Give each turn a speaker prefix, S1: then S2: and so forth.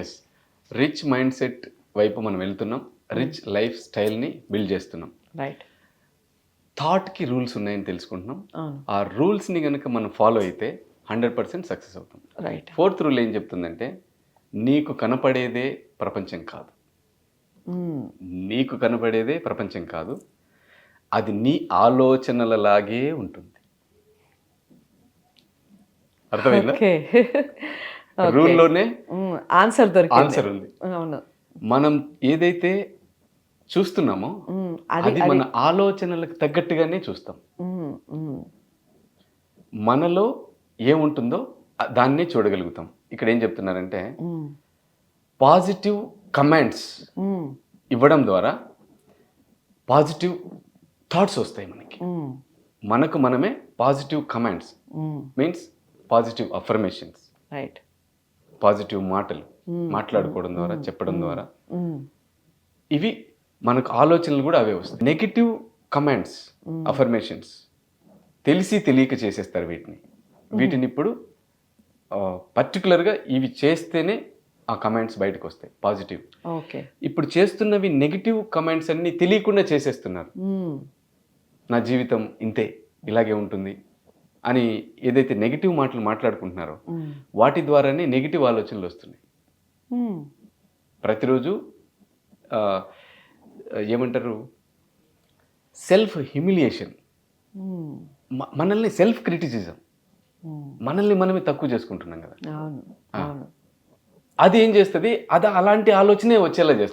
S1: Yes. Rich mind set వైపు మనం వెళ్తున్నాం. రిచ్ లైఫ్ స్టైల్ని బిల్డ్ చేస్తున్నాం.
S2: రైట్.
S1: థాట్కి రూల్స్ ఉన్నాయని తెలుసుకుంటున్నాం.
S2: అవును.
S1: ఆ రూల్స్ని కనుక మనం ఫాలో అయితే 100% సక్సెస్ అవుతాం.
S2: రైట్.
S1: 4th రూల్ ఏం చెప్తుందంటే, నీకు కనపడేదే ప్రపంచం కాదు. నీకు కనపడేదే ప్రపంచం కాదు, అది నీ ఆలోచనలలాగే ఉంటుంది. అర్థమైందా?
S2: ఓకే.
S1: రూల్లోనే
S2: ఆన్సర్ దొరికింది.
S1: ఆన్సర్ ఉంది.
S2: అవును.
S1: మనం ఏదైతే చూస్తున్నామో అది మన ఆలోచనలకు తగ్గట్టుగానే చూస్తాం. మనలో ఏముంటుందో దాన్నే చూడగలుగుతాం. ఇక్కడ ఏం చెప్తున్నారంటే, పాజిటివ్ కమెంట్స్ ఇవ్వడం ద్వారా పాజిటివ్ థాట్స్ వస్తాయి మనకి. మనకు మనమే positive comments means positive affirmations,
S2: right.
S1: Positive మాటలు మాట్లాడుకోవడం ద్వారా, చెప్పడం ద్వారా ఇవి మనకు ఆలోచనలు కూడా అవే వస్తాయి. నెగిటివ్ కమెంట్స్, అఫర్మేషన్స్ తెలిసి తెలియక చేసేస్తారు వీటిని ఇప్పుడు పర్టికులర్గా ఇవి చేస్తేనే ఆ కమెంట్స్ బయటకు వస్తాయి పాజిటివ్.
S2: ఓకే.
S1: ఇప్పుడు చేస్తున్నవి నెగిటివ్ కమెంట్స్ అన్ని తెలియకుండా చేసేస్తున్నారు. నా జీవితం ఇంతే, ఇలాగే ఉంటుంది అని ఏదైతే నెగిటివ్ మాటలు మాట్లాడుకుంటున్నారో వాటి ద్వారానే నెగిటివ్ ఆలోచనలు వస్తున్నాయి. ప్రతిరోజు ఏమంటారు, సెల్ఫ్ హ్యూమిలియేషన్, మనల్ని సెల్ఫ్ క్రిటిసిజం, మనల్ని మనమే తక్కువ చేసుకుంటున్నాం కదా.
S2: అవును. అవును.
S1: అది ఏం చేస్తుంది, అది అలాంటి ఆలోచనే వచ్చేలా చేస్తుంది.